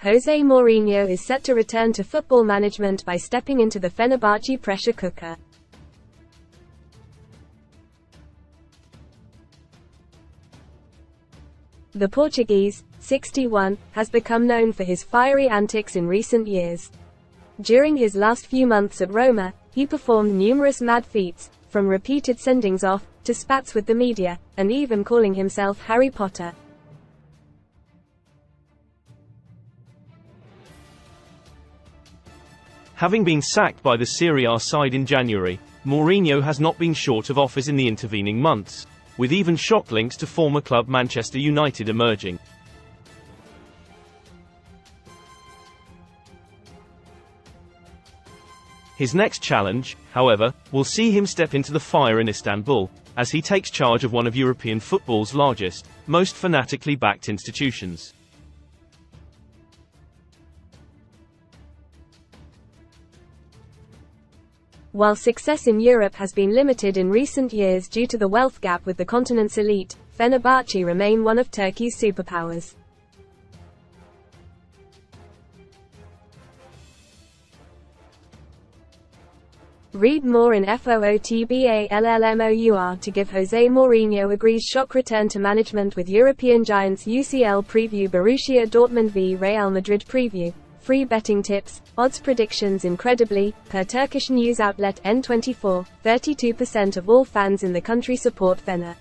Jose Mourinho is set to return to football management by stepping into the Fenerbahce pressure cooker. The Portuguese, 61, has become known for his fiery antics in recent years. During his last few months at Roma, he performed numerous mad feats, from repeated sendings off, to spats with the media, and even calling himself Harry Potter. Having been sacked by the Serie A side in January, Mourinho has not been short of offers in the intervening months, with even shock links to former club Manchester United emerging. His next challenge, however, will see him step into the fire in Istanbul, as he takes charge of one of European football's largest, most fanatically backed institutions. While success in Europe has been limited in recent years due to the wealth gap with the continent's elite, Fenerbahce remain one of Turkey's superpowers. Read more in FOOTBALLMOUR to give Jose Mourinho agrees shock return to management with European giants UCL preview Borussia Dortmund v Real Madrid preview. Free betting tips, odds predictions incredibly, per Turkish news outlet N24, 32% of all fans in the country support Fener.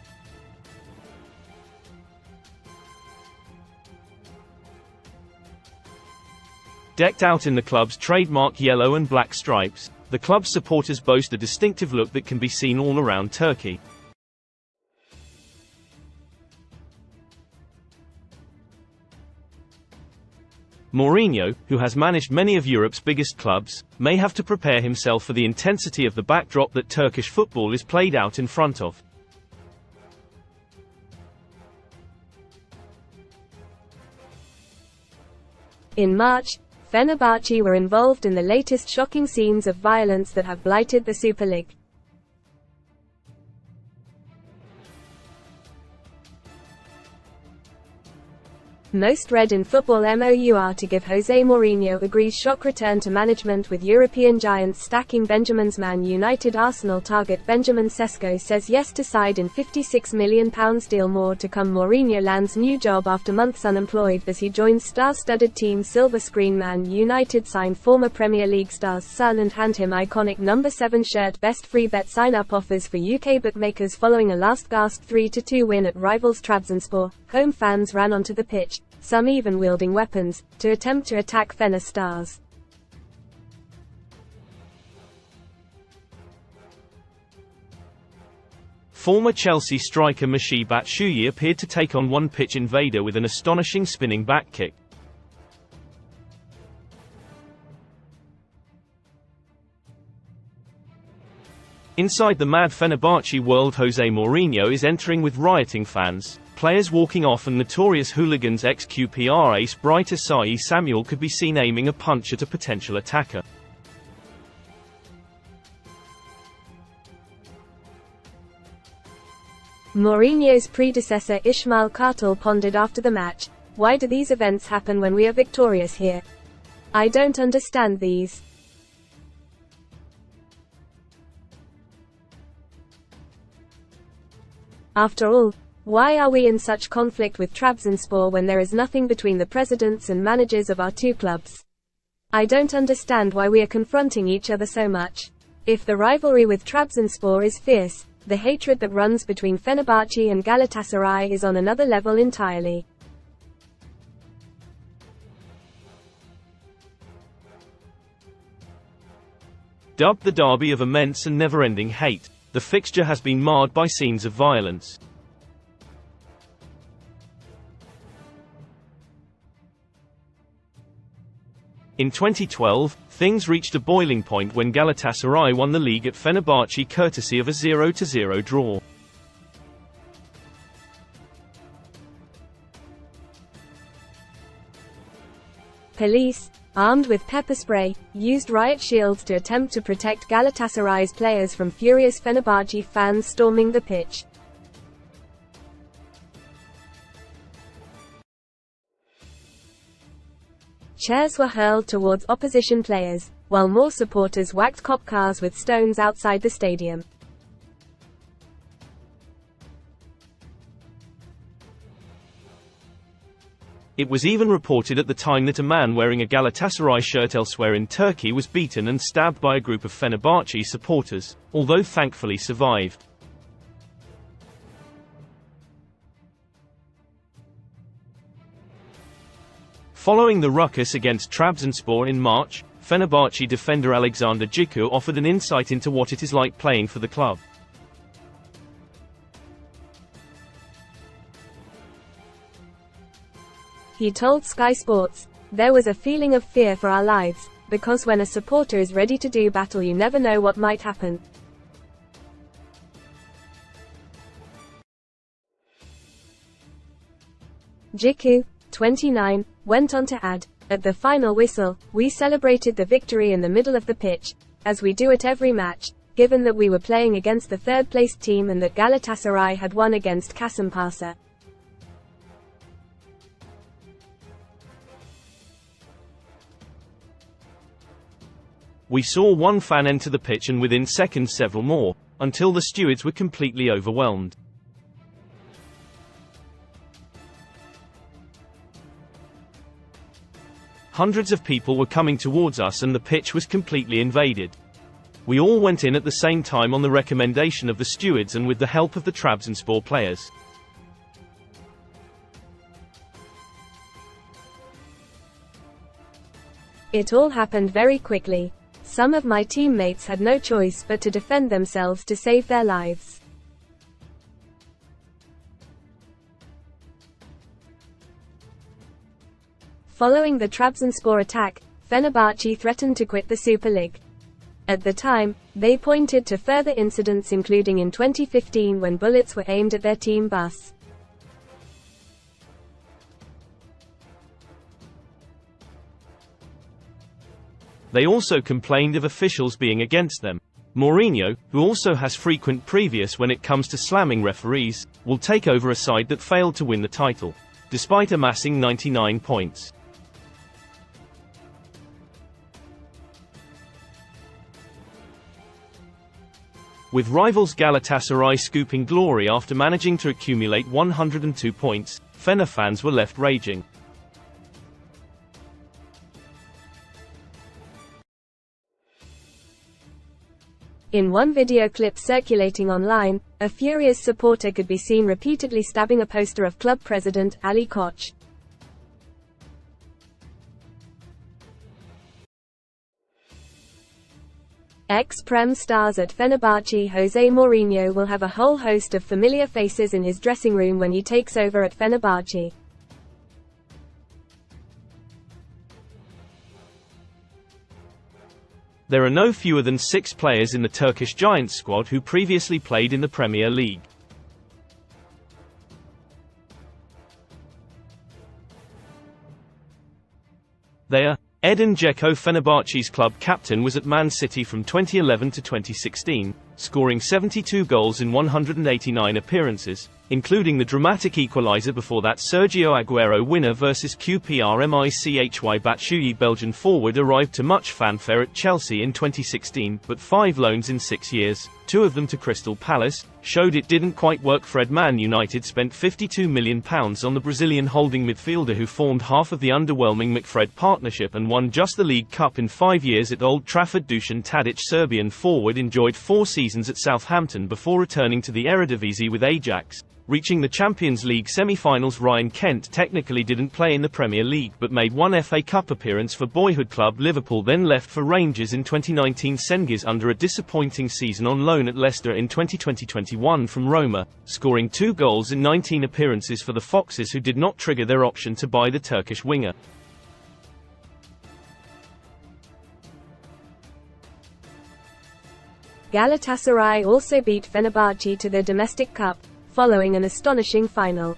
Decked out in the club's trademark yellow and black stripes, the club's supporters boast a distinctive look that can be seen all around Turkey. Mourinho, who has managed many of Europe's biggest clubs, may have to prepare himself for the intensity of the backdrop that Turkish football is played out in front of. In March, Fenerbahce were involved in the latest shocking scenes of violence that have blighted the Super League. Most read in football MOUR to give Jose Mourinho agrees shock return to management with European giants stacking Benjamin's Man United Arsenal target Benjamin Sesko says yes to side in £56 million deal. More to come. Mourinho lands new job after months unemployed as he joins star-studded team Silver Screen. Man United sign former Premier League star's son and hand him iconic number 7 shirt. Best free bet sign-up offers for UK bookmakers following a last-gasp 3-2 win at rivals Trabzonspor. Home fans ran onto the pitch, some even wielding weapons, to attempt to attack Fener stars. Former Chelsea striker Michy Batshuayi appeared to take on one-pitch invader with an astonishing spinning back kick. Inside the mad Fenerbahce world, Jose Mourinho is entering with rioting fans, players walking off, and notorious hooligans. Ex-QPR ace Bright Asai Samuel could be seen aiming a punch at a potential attacker. Mourinho's predecessor Ismail Kartal pondered after the match, "Why do these events happen when we are victorious here? I don't understand these. After all, why are we in such conflict with Trabzonspor when there is nothing between the presidents and managers of our two clubs? I don't understand why we are confronting each other so much. If the rivalry with Trabzonspor is fierce, the hatred that runs between Fenerbahce and Galatasaray is on another level entirely." Dubbed the derby of immense and never-ending hate, the fixture has been marred by scenes of violence. In 2012, things reached a boiling point when Galatasaray won the league at Fenerbahce courtesy of a 0-0 draw. Police, armed with pepper spray, used riot shields to attempt to protect Galatasaray's players from furious Fenerbahce fans storming the pitch. Chairs were hurled towards opposition players, while more supporters whacked cop cars with stones outside the stadium. It was even reported at the time that a man wearing a Galatasaray shirt elsewhere in Turkey was beaten and stabbed by a group of Fenerbahce supporters, although thankfully survived. Following the ruckus against Trabzonspor in March, Fenerbahce defender Alexander Djiku offered an insight into what it is like playing for the club. He told Sky Sports, "There was a feeling of fear for our lives, because when a supporter is ready to do battle you never know what might happen." Djiku, 29, went on to add, "At the final whistle, we celebrated the victory in the middle of the pitch, as we do at every match, given that we were playing against the third-placed team and that Galatasaray had won against Kasımpaşa." We saw one fan enter the pitch and within seconds several more, until the stewards were completely overwhelmed. Hundreds of people were coming towards us and the pitch was completely invaded. We all went in at the same time on the recommendation of the stewards and with the help of the Trabzonspor players. It all happened very quickly. Some of my teammates had no choice but to defend themselves to save their lives. Following the Trabzonspor attack, Fenerbahce threatened to quit the Super League. At the time, they pointed to further incidents including in 2015 when bullets were aimed at their team bus. They also complained of officials being against them. Mourinho, who also has frequent previous when it comes to slamming referees, will take over a side that failed to win the title, despite amassing 99 points. With rivals Galatasaray scooping glory after managing to accumulate 102 points, Fener fans were left raging. In one video clip circulating online, a furious supporter could be seen repeatedly stabbing a poster of club president Ali Koç. Ex-Prem stars at Fenerbahce Jose Mourinho will have a whole host of familiar faces in his dressing room when he takes over at Fenerbahce. There are no fewer than 6 players in the Turkish Giants squad who previously played in the Premier League. They are: Edin Dzeko. Fenerbahce's club captain, was at Man City from 2011 to 2016, scoring 72 goals in 189 appearances, including the dramatic equaliser before that Sergio Aguero winner versus QPR Batshuayi. Belgian forward arrived to much fanfare at Chelsea in 2016, but 5 loans in 6 years, 2 of them to Crystal Palace, showed it didn't quite work for. Man United spent £52 million on the Brazilian holding midfielder who formed half of the underwhelming McFred partnership and won just the League Cup in 5 years at Old Trafford. Dusan Tadic. Serbian forward enjoyed 4 seasons at Southampton before returning to the Eredivisie with Ajax, reaching the Champions League semi-finals. Ryan Kent technically didn't play in the Premier League but made 1 FA Cup appearance for boyhood club Liverpool, then left for Rangers in 2019. Cengiz, under a disappointing season on loan at Leicester in 2020-21 from Roma, scoring 2 goals in 19 appearances for the Foxes, who did not trigger their option to buy the Turkish winger. Galatasaray also beat Fenerbahce to their domestic cup, following an astonishing final.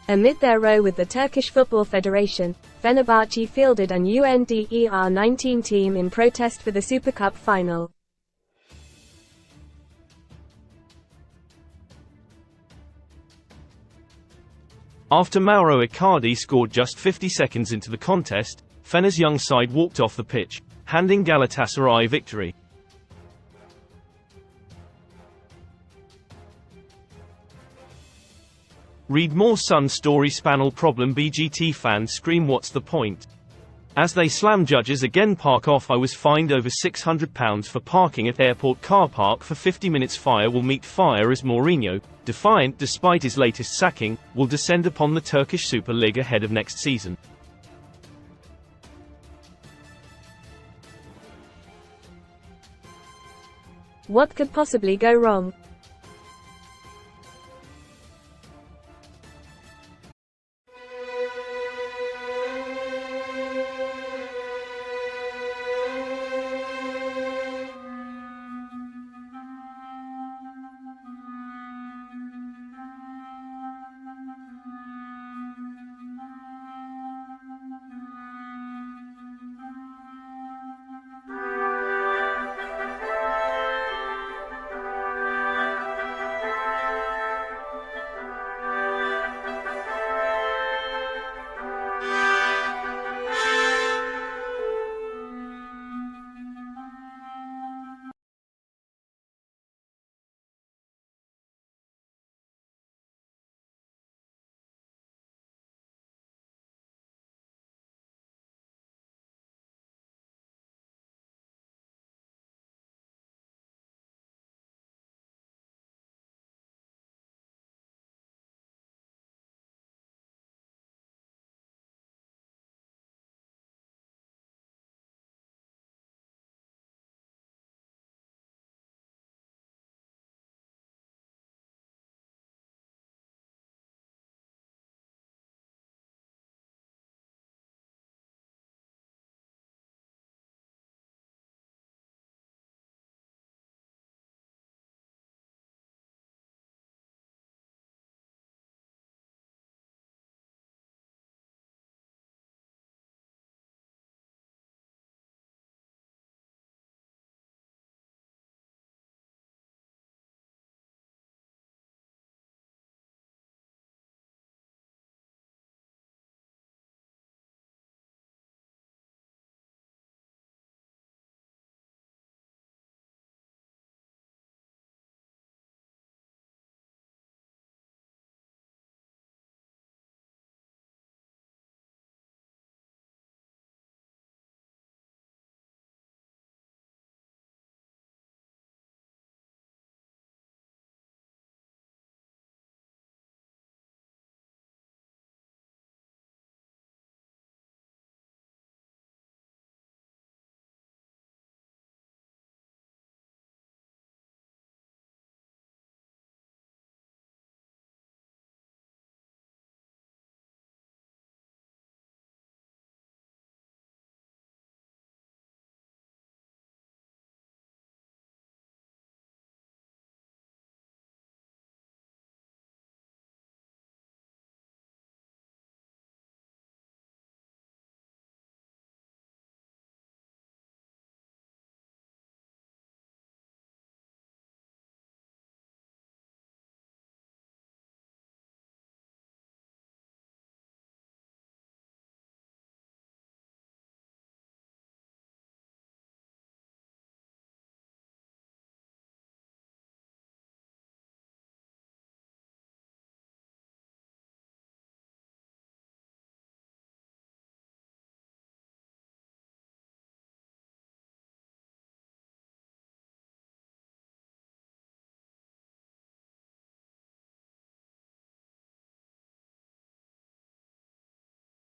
Amid their row with the Turkish Football Federation, Fenerbahce fielded an UNDER-19 team in protest for the Super Cup final. . After Mauro Icardi scored just 50 seconds into the contest, Fener's young side walked off the pitch, handing Galatasaray victory. Read more Sun story. Spanel problem. BGT fans scream what's the point? As they slam judges again. Park off. I was fined over £600 for parking at airport car park for 50 minutes. Fire will meet fire as Mourinho, defiant despite his latest sacking, will descend upon the Turkish Super League ahead of next season. What could possibly go wrong?